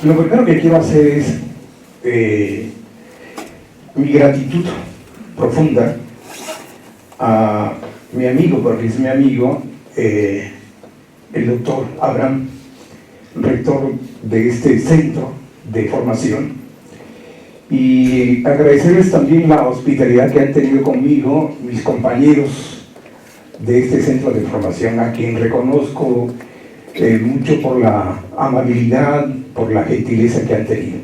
Lo primero que quiero hacer es mi gratitud profunda a mi amigo, porque es mi amigo, el doctor Abraham, rector de este centro de formación, y agradecerles también la hospitalidad que han tenido conmigo mis compañeros de este centro de formación, a quien reconozco mucho por la amabilidad, por la gentileza que han tenido.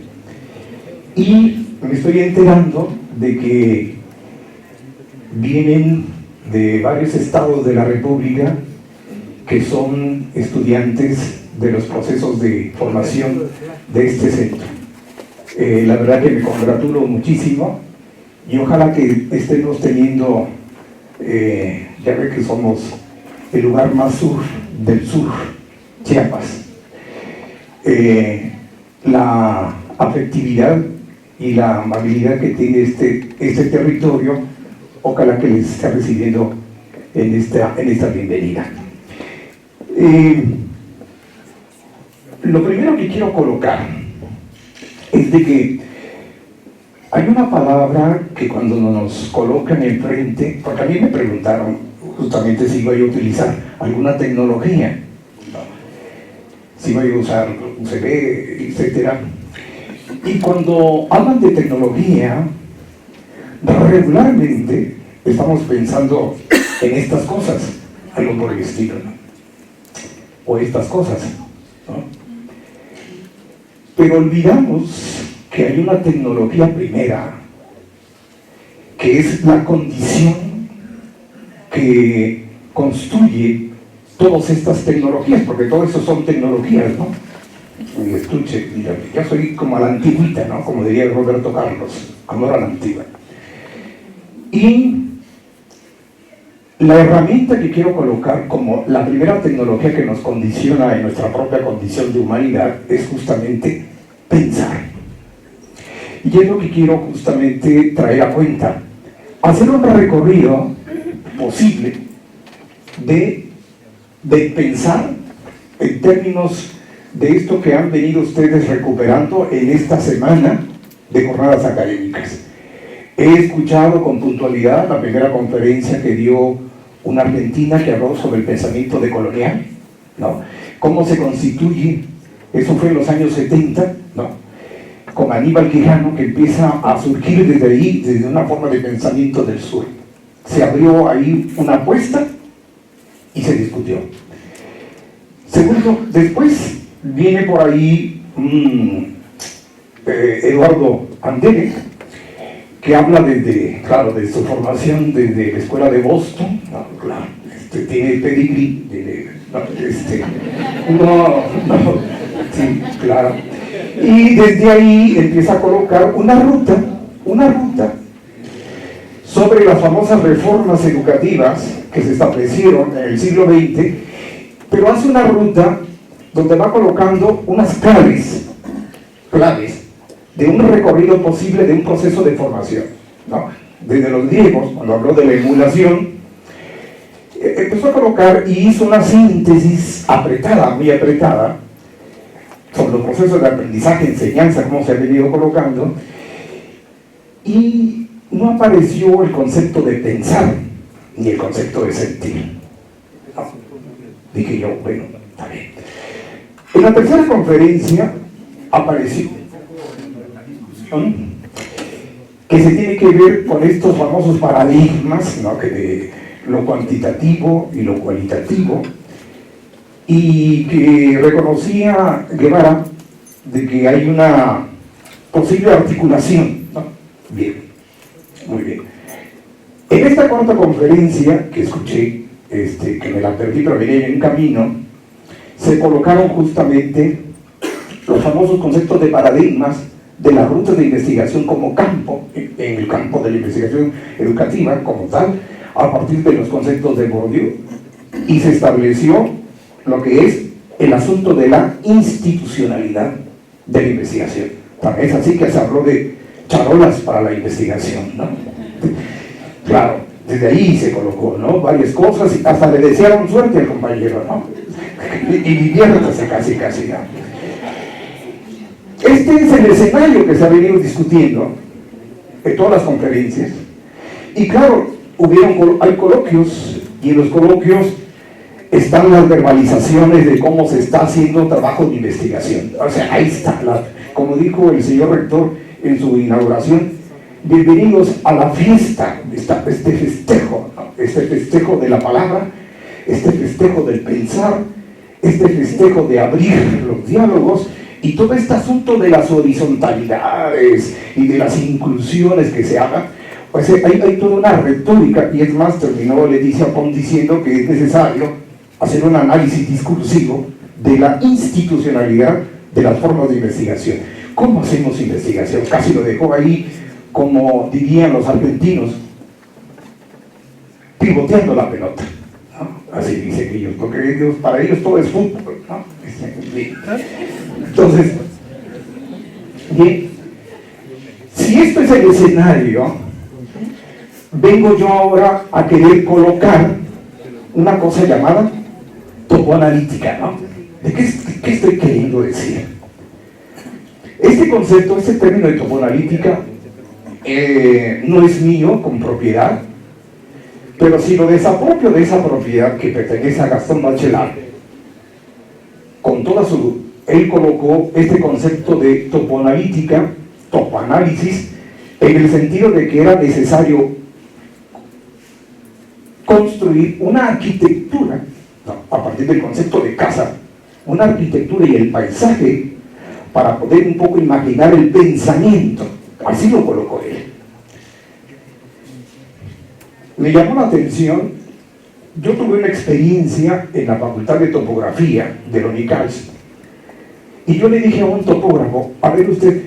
Y me estoy enterando de que vienen de varios estados de la República que son estudiantes de los procesos de formación de este centro. La verdad que me congratulo muchísimo y ojalá que estemos teniendo, ya ve que somos el lugar más sur del sur, Chiapas, la afectividad y la amabilidad que tiene este territorio, ojalá que les esté recibiendo en esta bienvenida. Lo primero que quiero colocar es de que hay una palabra que cuando nos colocan enfrente, porque a mí me preguntaron justamente si iba a utilizar alguna tecnología, si iba a usar USB, etcétera. Y cuando hablan de tecnología, regularmente estamos pensando en estas cosas, algo por el estilo, ¿no? O estas cosas, ¿no? Pero olvidamos que hay una tecnología primera, que es la condición que construye todas estas tecnologías, porque todo eso son tecnologías, ¿no? Y escuche, mira, yo soy como a la antigüita, ¿no? Como diría Roberto Carlos, amor a la antigua. Y la herramienta que quiero colocar como la primera tecnología que nos condiciona en nuestra propia condición de humanidad es justamente pensar. Y es lo que quiero justamente traer a cuenta. Hacer un recorrido posible de pensar en términos de esto que han venido ustedes recuperando en esta semana de jornadas académicas. He escuchado con puntualidad la primera conferencia que dio una argentina que habló sobre el pensamiento decolonial, ¿no? Cómo se constituye, eso fue en los años 70, ¿no? Con Aníbal Quijano, que empieza a surgir desde ahí, desde una forma de pensamiento del sur. Se abrió ahí una apuesta y se discutió. Segundo, después viene por ahí Eduardo Andere, que habla claro, de su formación desde la escuela de Boston, ¿no? Claro, tiene pedigrí, sí, claro. Y desde ahí empieza a colocar una ruta sobre las famosas reformas educativas que se establecieron en el siglo XX, pero hace una ruta donde va colocando unas claves de un recorrido posible de un proceso de formación, ¿no? Desde los griegos, cuando habló de la emulación, empezó a colocar y hizo una síntesis muy apretada, sobre los procesos de aprendizaje, enseñanza, cómo se ha venido colocando, y no apareció el concepto de pensar, ni el concepto de sentir. No. Dije yo, bueno, está bien. En la tercera conferencia apareció que se tiene que ver con estos famosos paradigmas, ¿no? Que de lo cuantitativo y lo cualitativo, y que reconocía Guevara de que hay una posible articulación, ¿no? Bien, muy bien. En esta cuarta conferencia que escuché, que me la perdí pero venía en camino, se colocaron justamente los famosos conceptos de paradigmas de las rutas de investigación como campo, en el campo de la investigación educativa como tal, a partir de los conceptos de Bourdieu, y se estableció lo que es el asunto de la institucionalidad de la investigación. También es así que se habló de charolas para la investigación, ¿no? Claro, desde ahí se colocó, ¿no? Varias cosas, y hasta le desearon suerte al compañero, ¿no? Y diviértase casi, ¿no? Este es el escenario que se ha venido discutiendo en todas las conferencias. Y claro, hay coloquios, y en los coloquios están las verbalizaciones de cómo se está haciendo trabajo de investigación. O sea, ahí está, como dijo el señor rector en su inauguración, bienvenidos a la fiesta, este festejo, ¿no? Este festejo de la palabra, este festejo del pensar, este festejo de abrir los diálogos, y todo este asunto de las horizontalidades y de las inclusiones que se hagan. Pues hay toda una retórica, y es más, terminó Leticia Pons diciendo que es necesario hacer un análisis discursivo de la institucionalidad de las formas de investigación. ¿Cómo hacemos investigación? Casi lo dejó ahí, como dirían los argentinos, pivoteando la pelota, ¿no? Así dicen ellos, porque para ellos todo es fútbol, ¿no? Entonces, bien, si esto es el escenario, vengo yo ahora a querer colocar una cosa llamada topoanalítica, ¿no? ¿De qué estoy queriendo decir? Este concepto, este término de topoanalítica, no es mío con propiedad, pero si lo desapropio de esa propiedad que pertenece a Gastón Bachelard, con toda su... Él colocó este concepto de topoanalítica, topoanálisis, en el sentido de que era necesario construir una arquitectura, ¿no? A partir del concepto de casa, una arquitectura y el paisaje, para poder un poco imaginar el pensamiento. Así lo colocó él. Me llamó la atención, yo tuve una experiencia en la Facultad de Topografía de la UNICALS, y yo le dije a un topógrafo, a ver usted,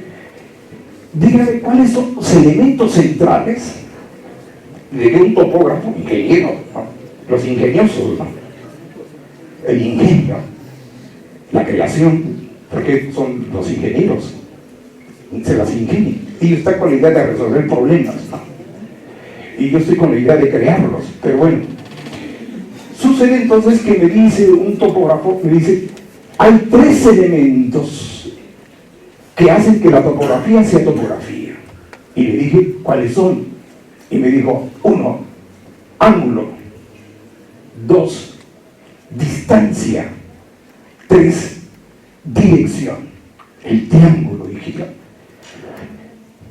dígame cuáles son los elementos centrales de un topógrafo, ingeniero, ¿no? Los ingeniosos, ¿no? El ingenio, la creación, porque son los ingenieros, se las ingenian, ellos están con la idea de resolver problemas, ¿no? Y yo estoy con la idea de crearlos, pero bueno, sucede entonces que me dice un topógrafo, me dice, hay tres elementos que hacen que la topografía sea topografía. Y le dije, ¿cuáles son? Y me dijo, 1, ángulo; 2, distancia; 3, dirección. El triángulo, dije yo.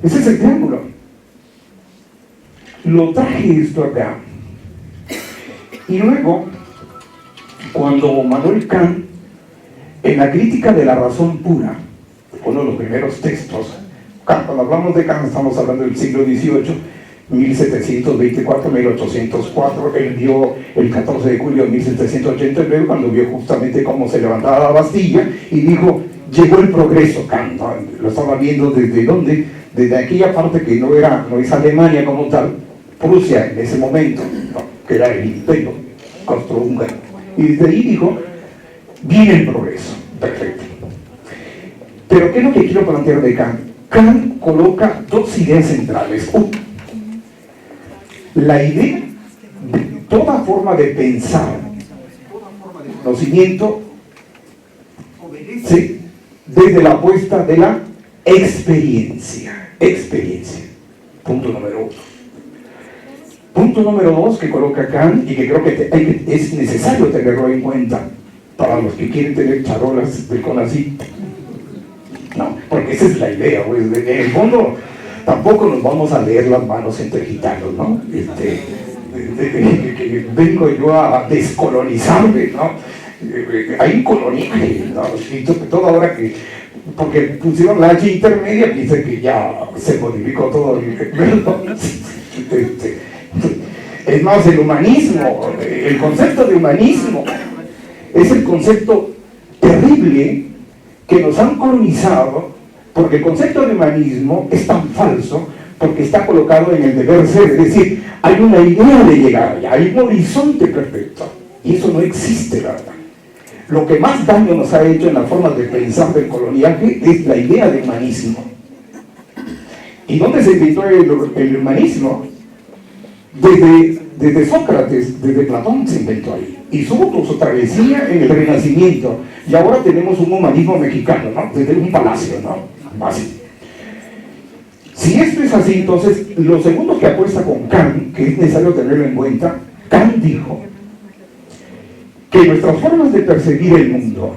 Ese es el triángulo. Lo traje esto acá. Y luego, cuando Manuel Kant, en la crítica de la razón pura, uno de los primeros textos, cuando hablamos de Kant estamos hablando del siglo XVIII, 1724-1804, él dio el 14 de julio de 1789, cuando vio justamente cómo se levantaba la Bastilla, y dijo, llegó el progreso, Kant, ¿no? Lo estaba viendo desde dónde, desde aquella parte que no es Alemania como tal, Prusia en ese momento, ¿no? Que era el imperio austrohúngaro, y desde ahí dijo, viene el progreso, perfecto. Pero ¿qué es lo que quiero plantear de Kant? Kant coloca dos ideas centrales. La idea de toda forma de pensar, conocimiento, obedece desde la apuesta de la experiencia. Punto número 1. Punto número 2 que coloca Kant, y que creo que es necesario tenerlo en cuenta para los que quieren tener charolas del CONACYT. No, porque esa es la idea, pues. En el fondo tampoco nos vamos a leer las manos entre gitanos, ¿no? Vengo yo a descolonizarme, ¿no? Hay un coloniaje, ¿no? Y todo ahora que, porque pusieron la H intermedia, piensa que ya se modificó todo es más, el humanismo, el concepto de humanismo es el concepto terrible que nos han colonizado, porque el concepto de humanismo es tan falso porque está colocado en el deber ser, es decir, hay una idea de llegar allá, hay un horizonte perfecto, y eso no existe, la verdad. Lo que más daño nos ha hecho en la forma de pensar del coloniaje es la idea de humanismo. ¿Y dónde se inventó el humanismo? Desde Sócrates, desde Platón se inventó ahí, y su travesía en el Renacimiento, y ahora tenemos un humanismo mexicano, ¿no? Desde un palacio, ¿no? básico. Si esto es así, entonces, lo segundo que apuesta con Kant, que es necesario tenerlo en cuenta, Kant dijo que nuestras formas de percibir el mundo,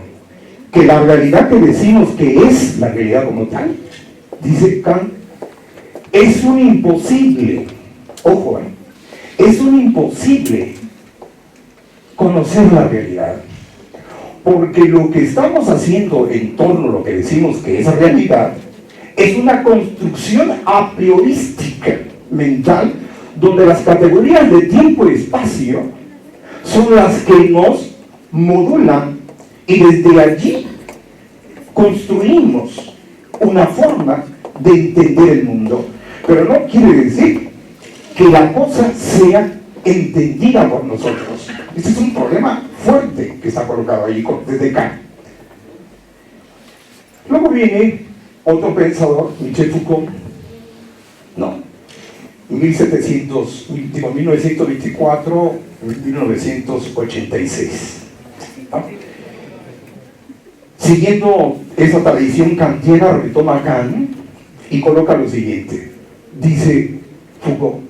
que la realidad que decimos que es la realidad como tal, dice Kant, es un imposible, ojo, es un imposible conocer la realidad, porque lo que estamos haciendo en torno a lo que decimos que es realidad, es una construcción a priorística mental, donde las categorías de tiempo y espacio son las que nos modulan, y desde allí construimos una forma de entender el mundo. Pero no quiere decir que la cosa sea entendida por nosotros. Este es un problema fuerte que está colocado ahí desde Kant. Luego viene otro pensador, Michel Foucault, no, 1924-1986, ¿no? Siguiendo esa tradición kantiana, retoma Kant y coloca lo siguiente. Dice Foucault: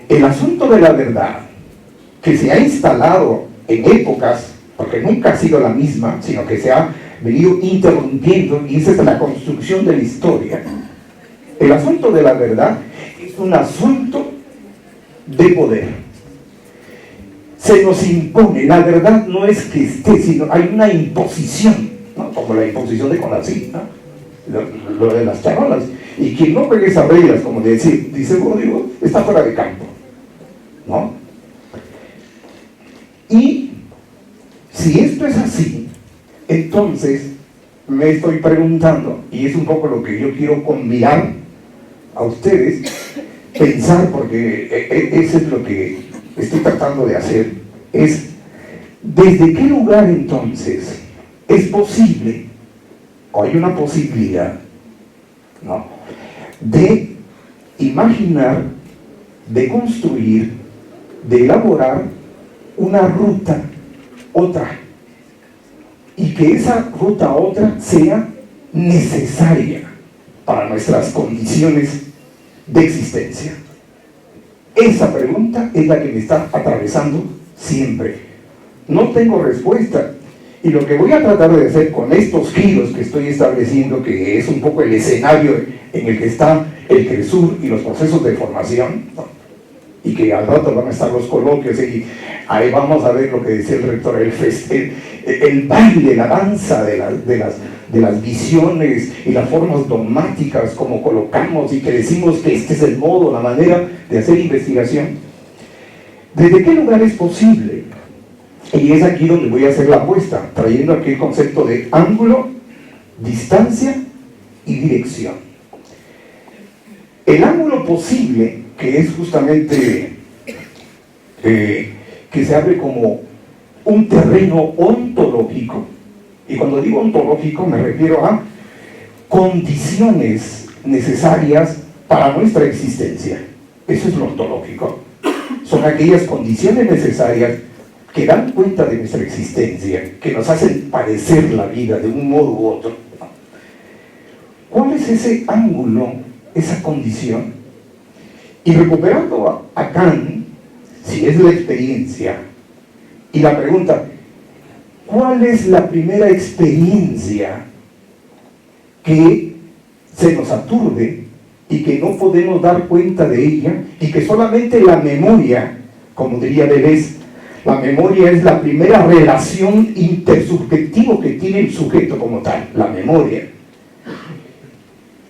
el asunto de la verdad, que se ha instalado en épocas, porque nunca ha sido la misma, sino que se ha venido interrumpiendo, y esa es la construcción de la historia. El asunto de la verdad es un asunto de poder. Se nos impone, la verdad no es que esté, sino hay una imposición, ¿no? Como la imposición de Conacyt, ¿no? Lo de las charolas. Y quien no pegue esas reglas, como dice Bourdieu, está fuera de campo, ¿no? Y si esto es así, entonces me estoy preguntando, y es un poco lo que yo quiero convidar a ustedes, pensar, porque eso es lo que estoy tratando de hacer, es ¿desde qué lugar entonces es posible, o hay una posibilidad, ¿no?, de imaginar, de construir, de elaborar una ruta otra, y que esa ruta otra sea necesaria para nuestras condiciones de existencia? Esa pregunta es la que me está atravesando siempre. No tengo respuesta, y lo que voy a tratar de hacer con estos giros que estoy estableciendo, que es un poco el escenario en el que está el CRESUR y los procesos de formación, ¿no?, y que al rato van a estar los coloquios, y ahí vamos a ver lo que decía el rector, el baile, la danza de las visiones y las formas dogmáticas, como colocamos y que decimos que este es el modo, la manera de hacer investigación. ¿Desde qué lugar es posible? Y es aquí donde voy a hacer la apuesta, trayendo aquí el concepto de ángulo, distancia y dirección. El ángulo posible, que es justamente que se abre como un terreno ontológico, y cuando digo ontológico me refiero a condiciones necesarias para nuestra existencia. Eso es lo ontológico. Son aquellas condiciones necesarias que dan cuenta de nuestra existencia, que nos hacen padecer la vida de un modo u otro. ¿Cuál es ese ángulo, esa condición? Y recuperando a Kant, si es la experiencia, y la pregunta, ¿cuál es la primera experiencia que se nos aturde y que no podemos dar cuenta de ella, y que solamente la memoria, como diría Deleuze, la memoria es la primera relación intersubjetiva que tiene el sujeto como tal, la memoria?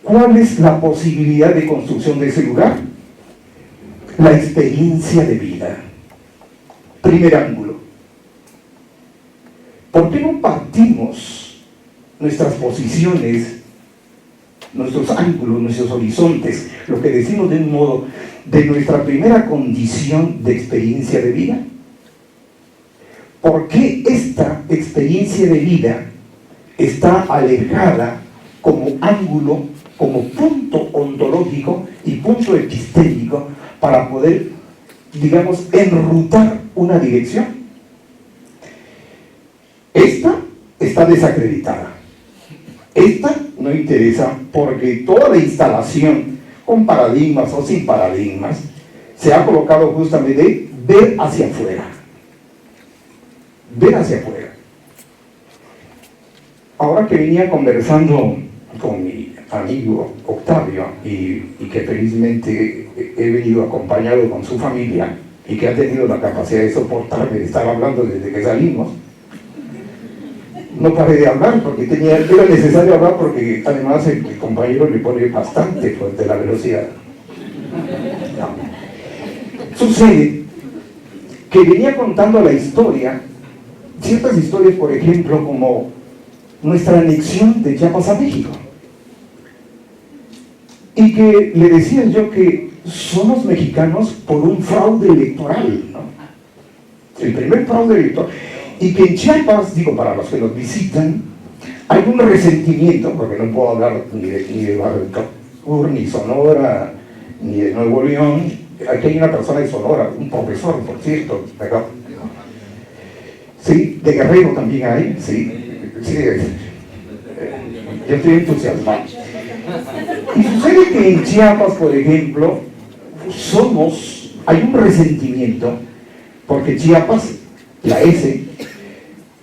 ¿Cuál es la posibilidad de construcción de ese lugar? La experiencia de vida. Primer ángulo. ¿Por qué no partimos nuestras posiciones, nuestros ángulos, nuestros horizontes, lo que decimos de un modo, de nuestra primera condición de experiencia de vida? ¿Por qué esta experiencia de vida está alejada como ángulo, como punto ontológico y punto epistémico para poder, digamos, enrutar una dirección? Esta está desacreditada. Esta no interesa, porque toda la instalación, con paradigmas o sin paradigmas, se ha colocado justamente de ver hacia afuera. Ver hacia afuera. Ahora que venía conversando con mi amigo Octavio y que felizmente he venido acompañado con su familia y que ha tenido la capacidad de soportarme, de estar hablando desde que salimos, no paré de hablar porque era necesario hablar porque además el compañero le pone bastante fuerte la velocidad. No. Sucede que venía contando la historia, ciertas historias, por ejemplo, como nuestra anexión de Chiapas a México. Y que le decía yo que somos mexicanos por un fraude electoral, ¿no? El primer fraude electoral. Y que en Chiapas, digo, para los que nos visitan, hay un resentimiento, porque no puedo hablar ni de Baja California, ni Sonora, ni de Nuevo León. Aquí hay una persona de Sonora, un profesor, por cierto, ¿verdad? Sí, de Guerrero también hay, sí. Sí, yo estoy entusiasmado. Y sucede que en Chiapas, por ejemplo, hay un resentimiento, porque Chiapas, la S,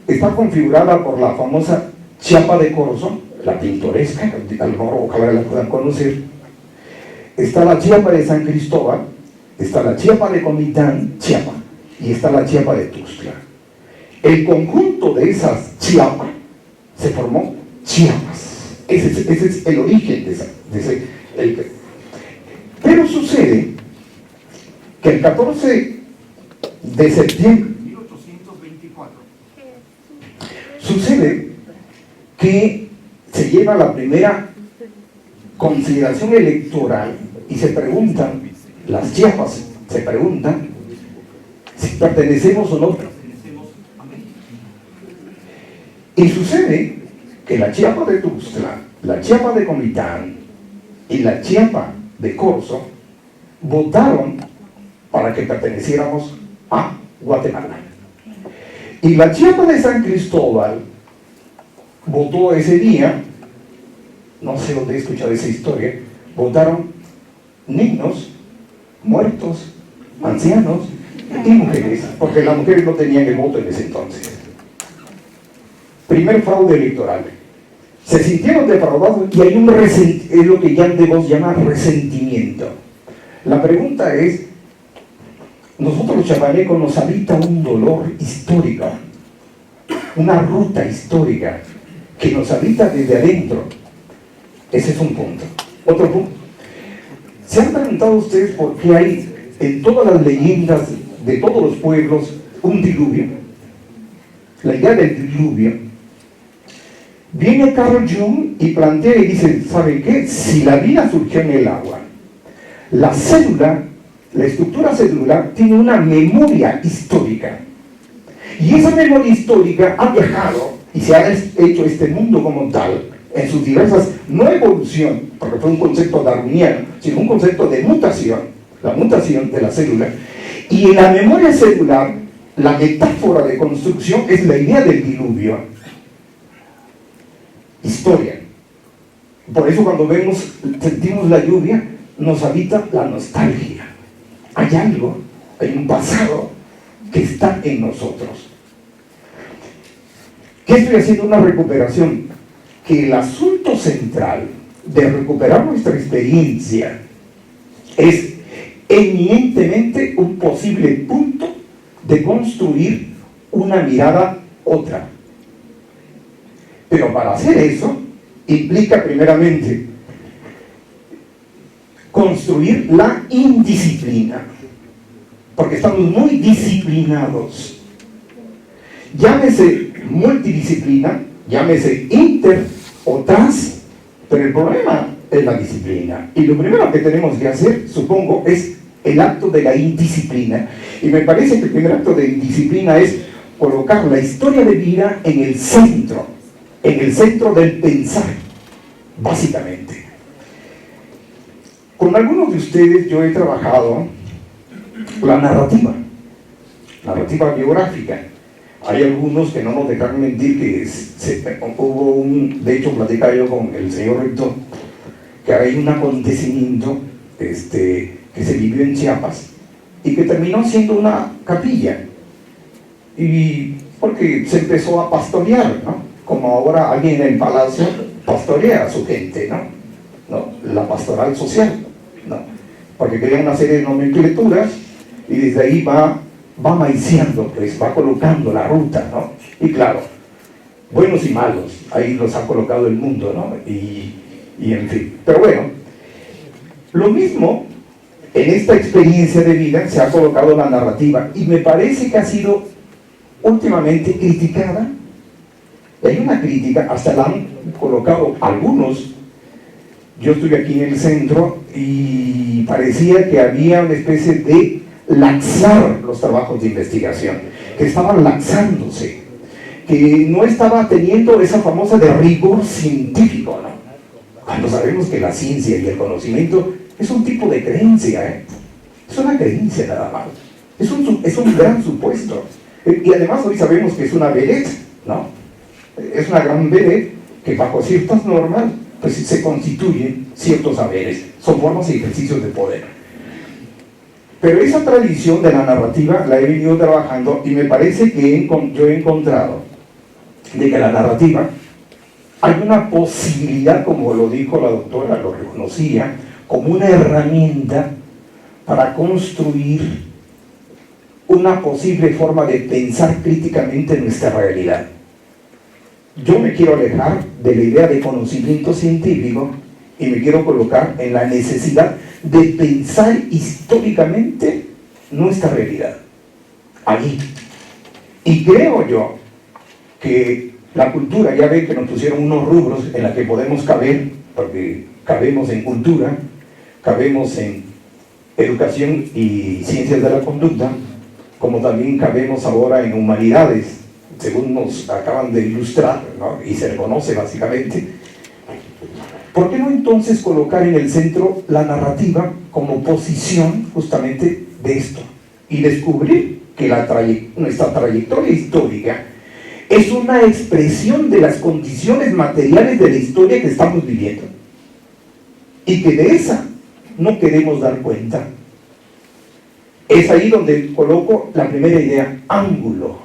está configurada por la famosa Chiapa de Corzo, la pintoresca, a lo mejor ojalá la puedan conocer. Está la Chiapa de San Cristóbal, está la Chiapa de Comitán, Chiapa, y está la Chiapa de Tuxtla. El conjunto de esas Chiapas se formó Chiapas. Ese es el origen de ese. Pero sucede que el 14 de septiembre de 1824 sucede que se lleva la primera consideración electoral y se preguntan, las Chiapas se preguntan si pertenecemos o no pertenecemos a México. Y sucede que la Chiapa de Tuxtla, la Chiapa de Comitán y la Chiapa de Corzo votaron para que perteneciéramos a Guatemala. Y la Chiapa de San Cristóbal votó ese día, no sé dónde he escuchado esa historia, votaron niños, muertos, ancianos y mujeres, porque las mujeres no tenían el voto en ese entonces. Primer fraude electoral. Se sintieron defraudados y hay es lo que Jan de Vos llama resentimiento. La pregunta es, nosotros los chapanecos nos habita un dolor histórico, una ruta histórica que nos habita desde adentro. Ese es un punto. Otro punto. ¿Se han preguntado ustedes por qué hay en todas las leyendas de todos los pueblos un diluvio? La idea del diluvio. Viene Carl Jung y plantea y dice, ¿saben qué? Si la vida surgió en el agua, la célula, la estructura celular tiene una memoria histórica. Y esa memoria histórica ha viajado y se ha hecho este mundo como tal, en sus diversas, no evolución, porque fue un concepto darwiniano, sino un concepto de mutación, la mutación de la célula. Y en la memoria celular, la metáfora de construcción es la idea del diluvio. Historia. Por eso cuando sentimos la lluvia, nos habita la nostalgia. Hay algo, hay un pasado que está en nosotros. ¿Qué estoy haciendo? Una recuperación. Que el asunto central de recuperar nuestra experiencia es eminentemente un posible punto de construir una mirada otra. Pero para hacer eso, implica primeramente construir la indisciplina, porque estamos muy disciplinados. Llámese multidisciplina, llámese inter o trans, pero el problema es la disciplina. Y lo primero que tenemos que hacer, supongo, es el acto de la indisciplina. Y me parece que el primer acto de indisciplina es colocar la historia de vida en el centro del pensar, básicamente. Con algunos de ustedes yo he trabajado la narrativa biográfica, Hay algunos que no nos dejan mentir que hubo de hecho platicaba yo con el señor rector, que hay un acontecimiento que se vivió en Chiapas y que terminó siendo una capilla, y porque se empezó a pastorear, ¿no? Como ahora alguien en el palacio pastorea a su gente, ¿no? La pastoral social, ¿no? Porque crea una serie de nomenclaturas y desde ahí va maiciando, pues va colocando la ruta, ¿no? Y claro, buenos y malos, ahí los ha colocado el mundo, ¿no? Y en fin, pero bueno, lo mismo en esta experiencia de vida se ha colocado la narrativa, y me parece que ha sido últimamente criticada. Hay una crítica, hasta la han colocado algunos. Yo estuve aquí en el centro y parecía que había una especie de laxar los trabajos de investigación, que estaban laxándose, que no estaba teniendo esa famosa de rigor científico, ¿no? Cuando sabemos que la ciencia y el conocimiento es un tipo de creencia, ¿eh? Es una creencia nada más, es un gran supuesto, y además hoy sabemos que es una vedette, ¿no? Es una gran vedette que bajo ciertas normas pues se constituyen ciertos saberes, son formas y ejercicios de poder. Pero esa tradición de la narrativa la he venido trabajando, y me parece que yo he encontrado de que la narrativa hay una posibilidad, como lo dijo la doctora, lo reconocía, como una herramienta para construir una posible forma de pensar críticamente nuestra realidad. Yo me quiero alejar de la idea de conocimiento científico y me quiero colocar en la necesidad de pensar históricamente nuestra realidad, allí. Y creo yo que la cultura, ya ven que nos pusieron unos rubros en la que podemos caber, porque cabemos en cultura, cabemos en educación y ciencias de la conducta, como también cabemos ahora en humanidades, según nos acaban de ilustrar, ¿no? Y se reconoce básicamente. ¿Por qué no entonces colocar en el centro la narrativa como posición justamente de esto? Y descubrir que nuestra trayectoria histórica es una expresión de las condiciones materiales de la historia que estamos viviendo, y que de esa no queremos dar cuenta. Es ahí donde coloco la primera idea, ángulo.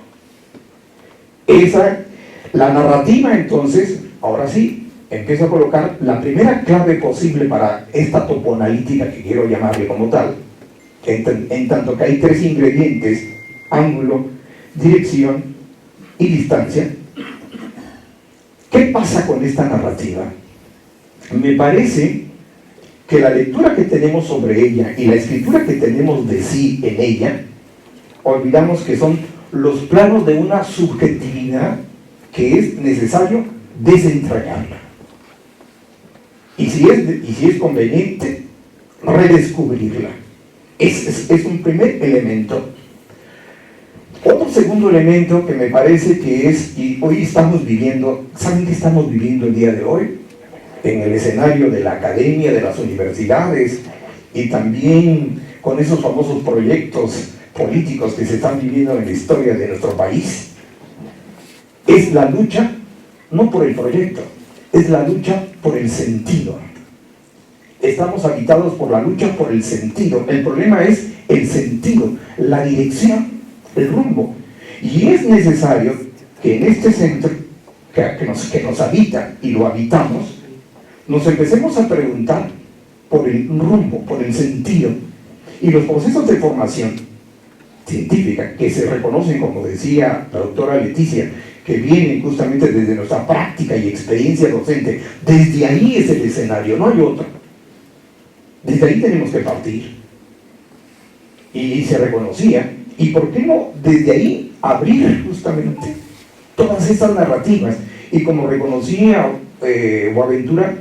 La narrativa entonces, ahora sí, empiezo a colocar la primera clave posible para esta topoanalítica que quiero llamarle como tal, en tanto que hay tres ingredientes: ángulo, dirección y distancia. ¿Qué pasa con esta narrativa? Me parece que la lectura que tenemos sobre ella y la escritura que tenemos de sí en ella, olvidamos que son los planos de una subjetividad que es necesario desentrañarla. Y si es conveniente, redescubrirla. Es un primer elemento. Otro segundo elemento que me parece que es, y hoy estamos viviendo, ¿saben qué estamos viviendo el día de hoy? En el escenario de la academia, de las universidades, y también con esos famosos proyectos políticos que se están viviendo en la historia de nuestro país, es la lucha, no por el proyecto, es la lucha por el sentido. Estamos habitados por la lucha por el sentido. El problema es el sentido, la dirección, el rumbo. Y es necesario que en este centro, que nos habita y lo habitamos, nos empecemos a preguntar por el rumbo, por el sentido. Y los procesos de formación científica, que se reconocen, como decía la doctora Leticia, que vienen justamente desde nuestra práctica y experiencia docente, desde ahí es el escenario, no hay otro. Desde ahí tenemos que partir. Y se reconocía, y por qué no desde ahí abrir justamente todas estas narrativas. Y como reconocía Boaventura,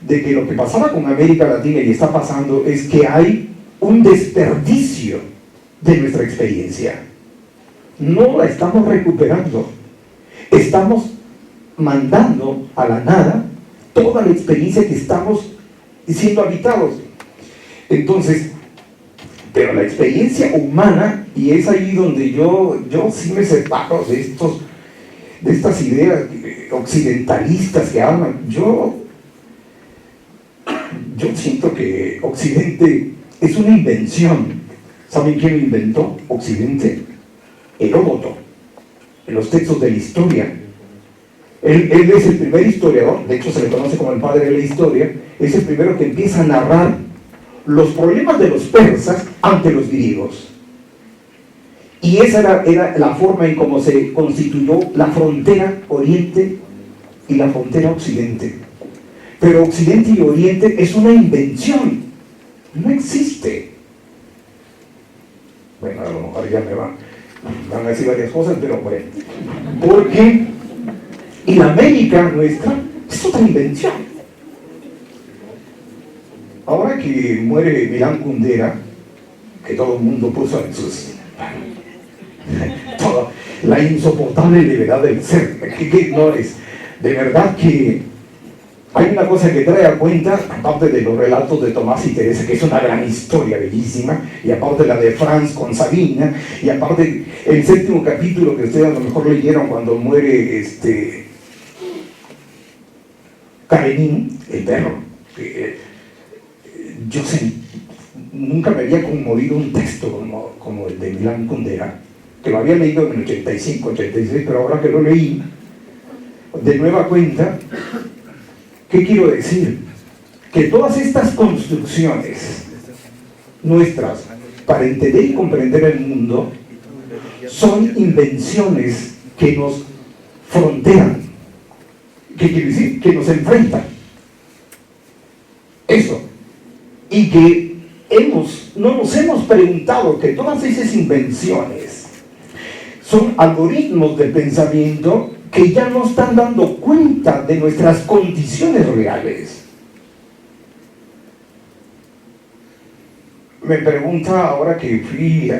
de que lo que pasaba con América Latina y está pasando es que hay un desperdicio de nuestra experiencia. No la estamos recuperando. Estamos mandando a la nada toda la experiencia que estamos siendo habitados. Entonces, Pero la experiencia humana, y es ahí donde yo sí me separo de estas ideas occidentalistas que hablan. Yo siento que Occidente es una invención. ¿Saben quién lo inventó? Occidente. Heródoto, en los textos de la historia. Él es el primer historiador, de hecho se le conoce como el padre de la historia, es el primero que empieza a narrar los problemas de los persas ante los griegos. Y esa era la forma en cómo se constituyó la frontera oriente y la frontera occidente. Pero occidente y oriente es una invención, no existe. Bueno, a lo mejor ya me van a decir varias cosas, pero bueno. Porque y la América nuestra es otra invención. Ahora que muere Milán Kundera, que todo el mundo puso en sus... toda la insoportable levedad del ser, que no es. De verdad que hay una cosa que trae a cuenta, aparte de los relatos de Tomás y Teresa, que es una gran historia bellísima, y aparte la de Franz con Sabina, y aparte el 7º capítulo que ustedes a lo mejor leyeron cuando muere Karenin, el perro. Yo nunca me había conmovido un texto como el de Milán Kundera, que lo había leído en el 85, 86, pero ahora que lo leí, de nueva cuenta, ¿qué quiero decir? Que todas estas construcciones nuestras para entender y comprender el mundo son invenciones que nos frontean. ¿Qué quiere decir? Que nos enfrentan. Eso. Y que no nos hemos preguntado que todas esas invenciones son algoritmos de pensamiento que ya no están dando cuenta de nuestras condiciones reales. Me pregunta ahora que fui,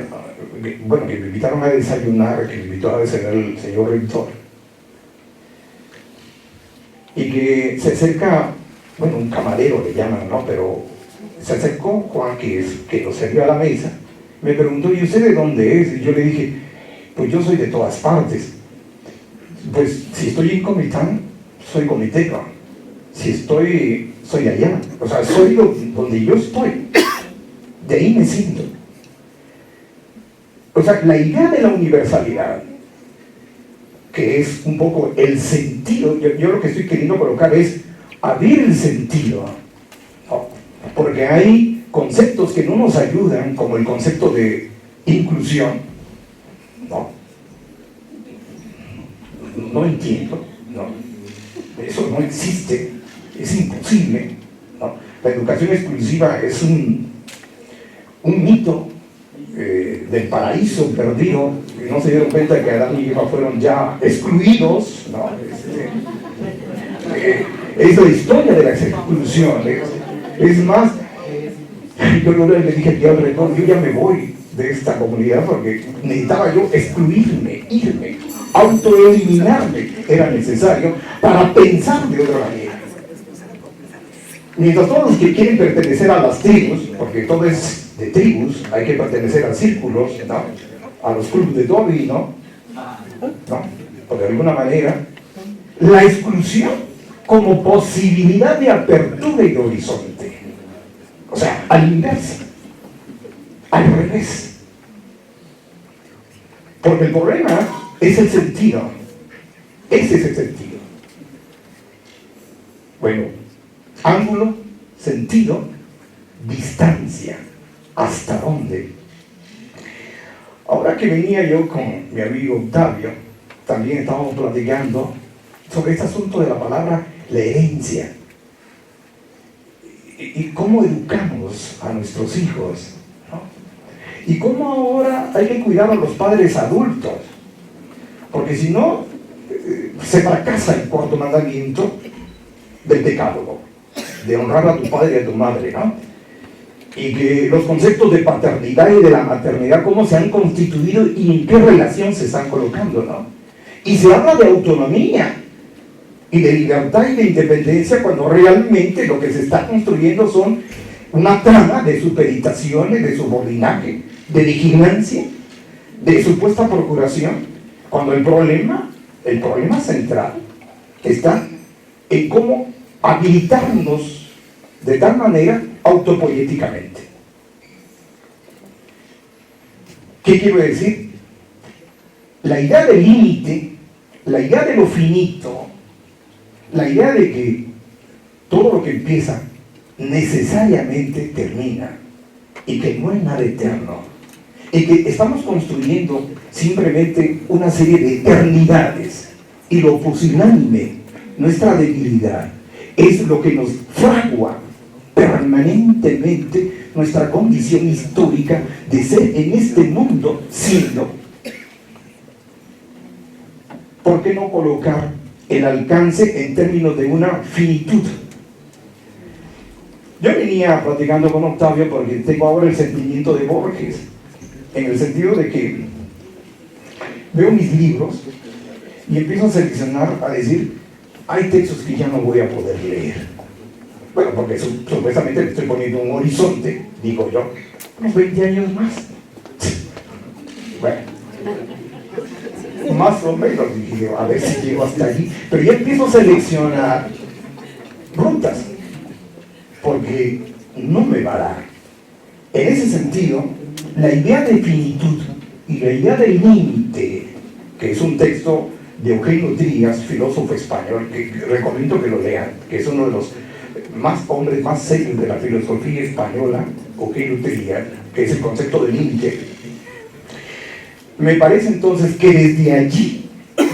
que me invitaron a desayunar, que me invitó a desayunar el señor rector, y que se acerca, un camarero le llaman, ¿no? Pero se acercó Juan, que nos sirvió a la mesa, me preguntó, ¿y usted de dónde es? Y yo le dije, pues yo soy de todas partes. Pues si estoy en Comitán, soy comiteco. Si soy allá. O sea, soy donde yo estoy. De ahí me siento. O sea, la idea de la universalidad, que es un poco el sentido, yo lo que estoy queriendo colocar es abrir el sentido, ¿no? Porque hay conceptos que no nos ayudan, como el concepto de inclusión, ¿no? No entiendo, ¿no? Eso no existe, es imposible, ¿no? La educación exclusiva es un mito del paraíso perdido, que no se dieron cuenta de que Adán y Eva fueron ya excluidos, ¿no? Es la historia de las exclusiones. Es más, yo le dije aquí al rector, yo ya me voy de esta comunidad porque necesitaba yo excluirme, irme, autoeliminarme, era necesario para pensar de otra manera. Mientras todos los que quieren pertenecer a las tribus, porque todo es de tribus, hay que pertenecer a círculos, ¿no? A los clubes de Dobby, ¿no? Porque de alguna manera, la exclusión como posibilidad de apertura y de horizonte. O sea, al inverso, al revés. Porque el problema es el sentido. Ese es el sentido. Bueno, ángulo, sentido, distancia. ¿Hasta dónde? Ahora que venía yo con mi amigo Octavio, también estábamos platicando sobre este asunto de la palabra la herencia. Y cómo educamos a nuestros hijos, ¿no? Y cómo ahora hay que cuidar a los padres adultos. Porque si no, se fracasa el cuarto mandamiento del decálogo, de honrar a tu padre y a tu madre, ¿no? Y que los conceptos de paternidad y de la maternidad, cómo se han constituido y en qué relación se están colocando, ¿no? Y se habla de autonomía y de libertad y de independencia cuando realmente lo que se está construyendo son una trama de superitaciones, de subordinaje, de vigilancia, de supuesta procuración, cuando el problema central está en cómo habilitarnos de tal manera autopoéticamente. ¿Qué quiero decir? La idea del límite, la idea de lo finito, la idea de que todo lo que empieza necesariamente termina y que no hay nada eterno y que estamos construyendo simplemente una serie de eternidades y lo pusilánime, nuestra debilidad, es lo que nos fragua permanentemente nuestra condición histórica de ser en este mundo siendo. ¿Por qué no colocar el alcance en términos de una finitud? Yo venía platicando con Octavio porque tengo ahora el sentimiento de Borges, en el sentido de que veo mis libros y empiezo a seleccionar, a decir, hay textos que ya no voy a poder leer. Bueno, porque supuestamente le estoy poniendo un horizonte, digo yo, unos 20 años más. Bueno, más o menos, dije yo, a ver si llego hasta allí. Pero ya empiezo a seleccionar rutas, porque no me va a dar. En ese sentido, la idea de finitud y la idea del límite, que es un texto de Eugenio Trías, filósofo español, que recomiendo que lo lean, que es uno de los hombres más serios de la filosofía española, Eugenio Trías, que es el concepto de límite. Me parece entonces que desde allí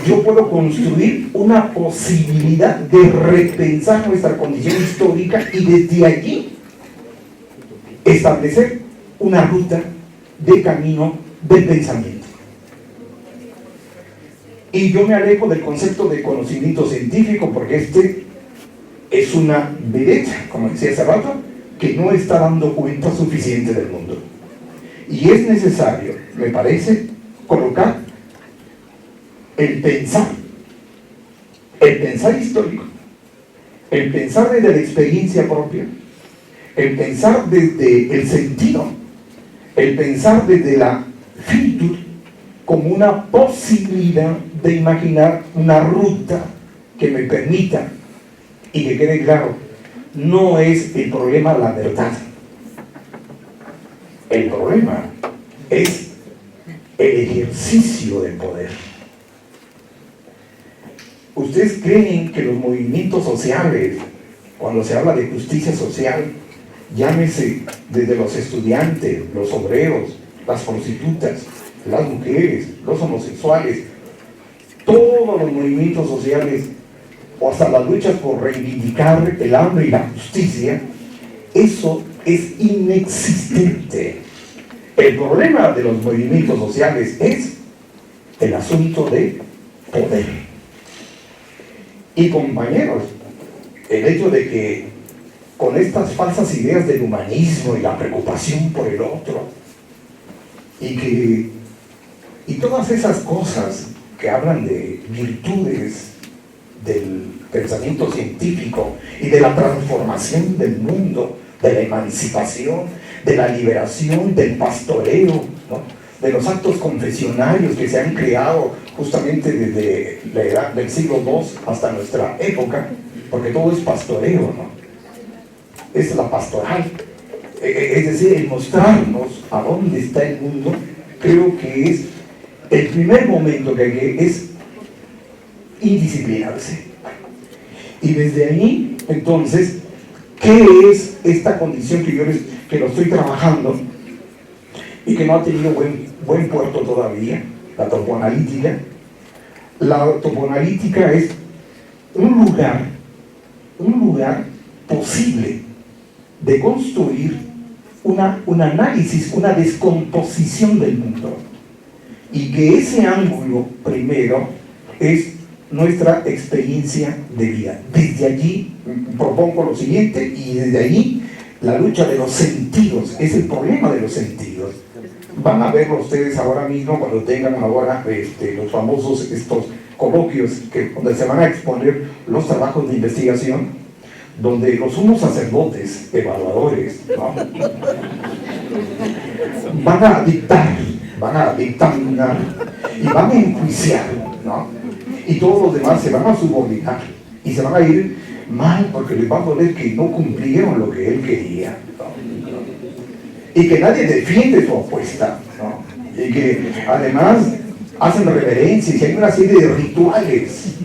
yo puedo construir una posibilidad de repensar nuestra condición histórica y desde allí establecer una ruta de camino del pensamiento. Y yo me alejo del concepto de conocimiento científico porque este es una vedette, como decía hace rato, que no está dando cuenta suficiente del mundo. Y es necesario, me parece, colocar el pensar histórico, el pensar desde la experiencia propia, el pensar desde el sentido, el pensar desde la finitud, como una posibilidad de imaginar una ruta que me permita, y que quede claro, no es el problema la verdad. El problema es el ejercicio del poder. ¿Ustedes creen que los movimientos sociales, cuando se habla de justicia social, llámese desde los estudiantes, los obreros, las prostitutas, las mujeres, los homosexuales, todos los movimientos sociales, o hasta las luchas por reivindicar el hambre y la justicia, eso es inexistente? El problema de los movimientos sociales es el asunto de poder. Y compañeros, el hecho de que con estas falsas ideas del humanismo y la preocupación por el otro, y todas esas cosas que hablan de virtudes del pensamiento científico y de la transformación del mundo, de la emancipación, de la liberación, del pastoreo, ¿no?, de los actos confesionarios que se han creado justamente desde la edad del siglo II hasta nuestra época, porque todo es pastoreo, ¿no? Es la pastoral, es decir, el mostrarnos a dónde está el mundo. Creo que es el primer momento que es indisciplinarse. Y desde ahí, entonces, ¿qué es esta condición que lo estoy trabajando y que no ha tenido buen puerto todavía? La topoanalítica. La topoanalítica es un lugar posible de construir un análisis, una descomposición del mundo, y que ese ángulo primero es nuestra experiencia de vida. Desde allí propongo lo siguiente, y desde allí la lucha de los sentidos, es el problema de los sentidos. Van a verlo ustedes ahora mismo cuando tengan ahora los famosos estos coloquios donde se van a exponer los trabajos de investigación, donde los sumos sacerdotes, evaluadores, ¿no?, van a dictaminar y van a enjuiciar, ¿no?, y todos los demás se van a subordinar y se van a ir mal porque les va a doler que no cumplieron lo que él quería, ¿no?, y que nadie defiende su apuesta, ¿no?, y que además hacen reverencias y hay una serie de rituales,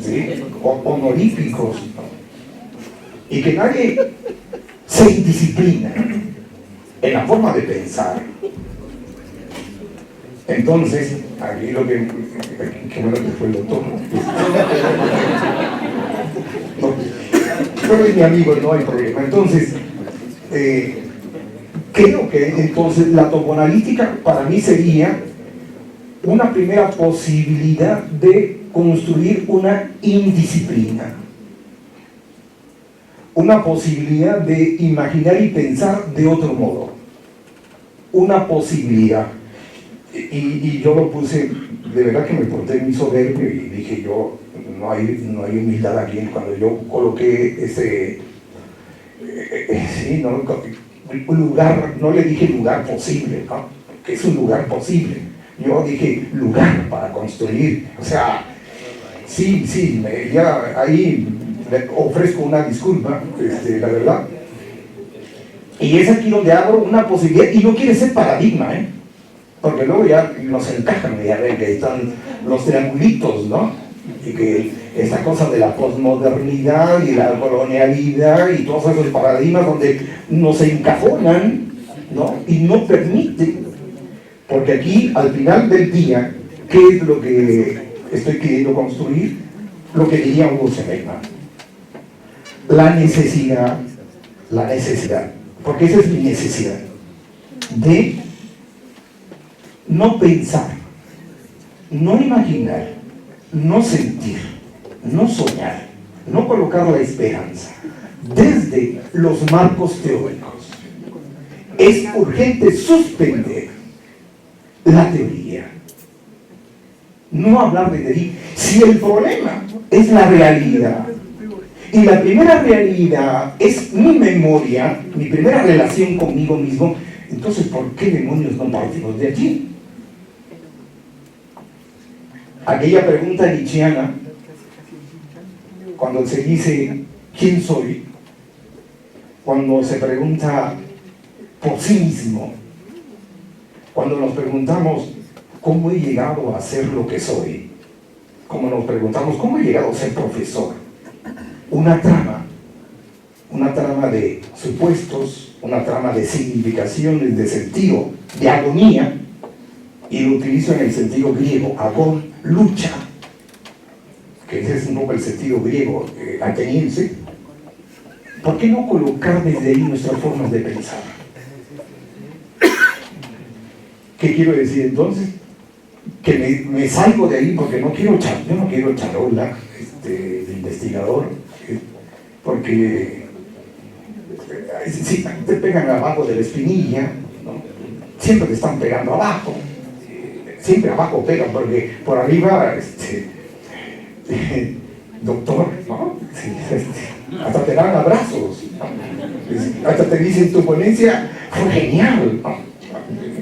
¿sí?, honoríficos, ¿no?, y que nadie se indisciplina en la forma de pensar. Entonces, aquí lo que bueno que fue el doctor, no, pero es mi amigo, no hay problema. Entonces, creo que entonces la toponalítica para mí sería una primera posibilidad de construir una indisciplina, una posibilidad de imaginar y pensar de otro modo, una posibilidad. Y yo lo puse, de verdad que me porté muy soberbio y dije yo, no hay humildad aquí cuando yo coloqué ese, sí, ¿no?, un lugar, no le dije lugar posible, ¿no?, que es un lugar posible, yo dije lugar para construir, o sea, sí, ya ahí le ofrezco una disculpa, la verdad, y es aquí donde abro una posibilidad, y no quiere ser paradigma, porque luego ya nos encajan, ya ven que están los triangulitos, ¿no?, y que esta cosa de la posmodernidad y la colonialidad y todos esos paradigmas donde nos encajonan, ¿no?, y no permiten, porque aquí al final del día, ¿qué es lo que estoy queriendo construir? Lo que diría Hugo Seligman, la necesidad, porque esa es mi necesidad, de no pensar, no imaginar, no sentir, no soñar, no colocar la esperanza desde los marcos teóricos. Es urgente suspender la teoría, no hablar de ahí. Si el problema es la realidad, y la primera realidad es mi memoria, mi primera relación conmigo mismo, entonces ¿por qué demonios no partimos de allí? Aquella pregunta nietzscheana, cuando se dice ¿quién soy?, cuando se pregunta por sí mismo, cuando nos preguntamos ¿cómo he llegado a ser lo que soy?, como nos preguntamos ¿cómo he llegado a ser profesor?, una trama de supuestos, una trama de significaciones, de sentido, de agonía, y lo utilizo en el sentido griego, agón, lucha, que ese es un poco el sentido griego ateniense. ¿Por qué no colocar desde ahí nuestras formas de pensar? ¿Qué quiero decir entonces? Que me salgo de ahí porque yo no quiero charola de investigador, porque si te pegan abajo de la espinilla, ¿no?, siempre te están pegando abajo, siempre abajo pegan, porque por arriba, doctor, ¿no?, hasta te dan abrazos, ¿no?, hasta te dicen tu ponencia fue genial, ¿no?,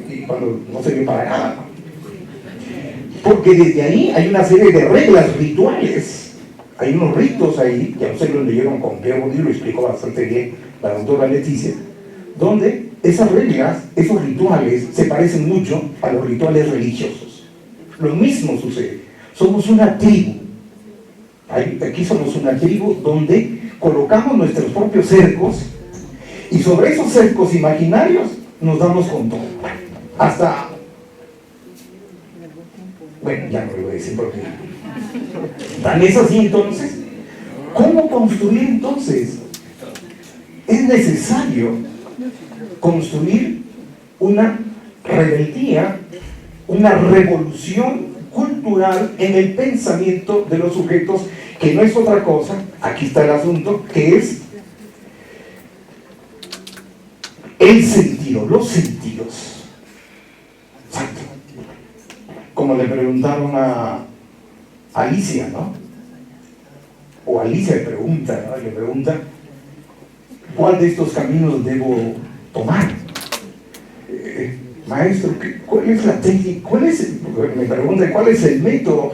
y cuando no sirve para nada, ¿no?, porque desde ahí hay una serie de reglas rituales. Hay unos ritos ahí, ya no sé, lo leyeron con Pierre Bourdieu, lo explicó bastante bien la doctora Leticia, donde esas reglas, esos rituales, se parecen mucho a los rituales religiosos. Lo mismo sucede. Somos una tribu. Aquí somos una tribu donde colocamos nuestros propios cercos y sobre esos cercos imaginarios nos damos con todo. Hasta... Bueno, ya no lo voy a decir porque... ¿Tan es así entonces? ¿Cómo construir entonces? Es necesario construir una rebeldía, una revolución cultural en el pensamiento de los sujetos, que no es otra cosa, aquí está el asunto, que es el sentido, los sentidos. Exacto. Como le preguntaron a Alicia, ¿no? O Alicia le pregunta, ¿no?, ¿Cuál de estos caminos debo tomar? Maestro, ¿cuál es la técnica? Me preguntan, ¿cuál es el método?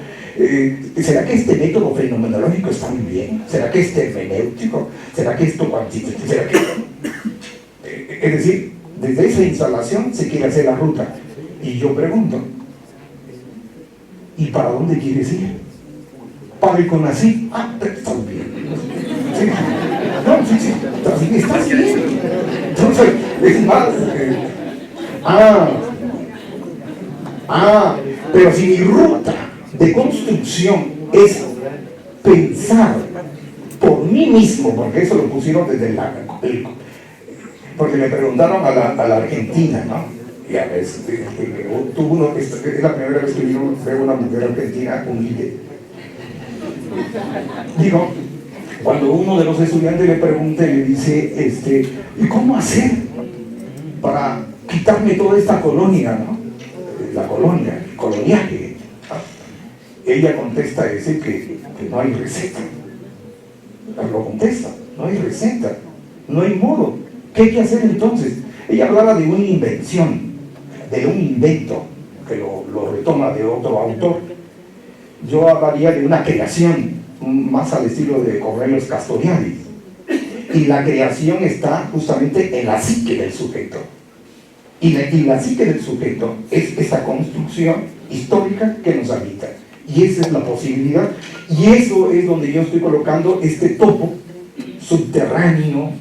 ¿Será que este método fenomenológico está muy bien? ¿Será que este hermenéutico? ¿Será que esto cuantitativo? ¿Será que...? Es decir, desde esa instalación se quiere hacer la ruta. Y yo pregunto, ¿y para dónde quieres ir? Para el CONACYT. Ah, pero estás bien. Sí. No, sí, estás bien. Entonces, es más... pero si mi ruta de construcción es pensar por mí mismo, porque eso lo pusieron desde porque le preguntaron a la Argentina, ¿no? Y a veces, es la primera vez que veo una mujer argentina humilde. Digo, cuando uno de los estudiantes le pregunta y le dice, ¿y cómo hacer para quitarme toda esta colonia, ¿no? La colonia, el coloniaje, ¿no? Ella contesta que no hay receta. Lo contesta, no hay receta, no hay modo. ¿Qué hay que hacer entonces? Ella hablaba de una invención, de un invento, que lo retoma de otro autor. Yo hablaría de una creación, más al estilo de Cornelius Castoriadis. Y la creación está justamente en la psique del sujeto. Y la psique del sujeto es esa construcción histórica que nos habita. Y esa es la posibilidad. Y eso es donde yo estoy colocando este topo subterráneo,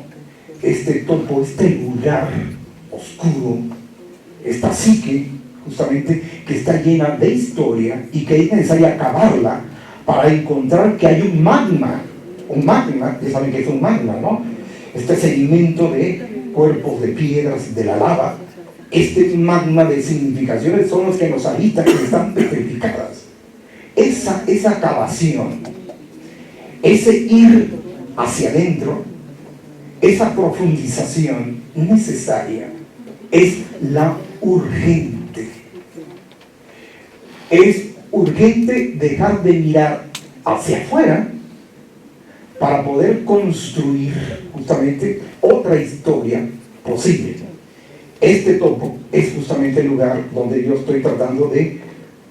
este lugar oscuro, esta psique, justamente, que está llena de historia y que es necesaria acabarla para encontrar que hay un magma, ya saben que es un magma, ¿no? Este sedimento de cuerpos de piedras, de la lava, este magma de significaciones son los que nos habitan, que están petrificadas. Esa excavación, ese ir hacia adentro, esa profundización necesaria, es la urgente. Es urgente dejar de mirar hacia afuera para poder construir justamente otra historia posible. Este topo es justamente el lugar donde yo estoy tratando de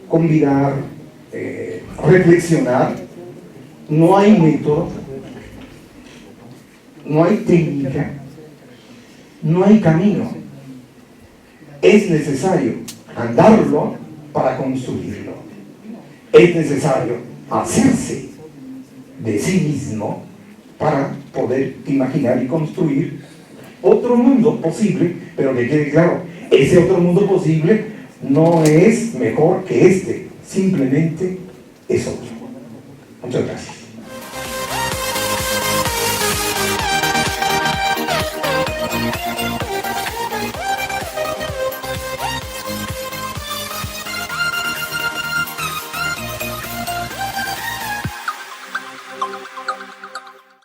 convidar, reflexionar. No hay método, no hay técnica, no hay camino. Es necesario andarlo para construirlo. Es necesario hacerse de sí mismo para poder imaginar y construir otro mundo posible, pero que quede claro, ese otro mundo posible no es mejor que este, simplemente es otro. Muchas gracias.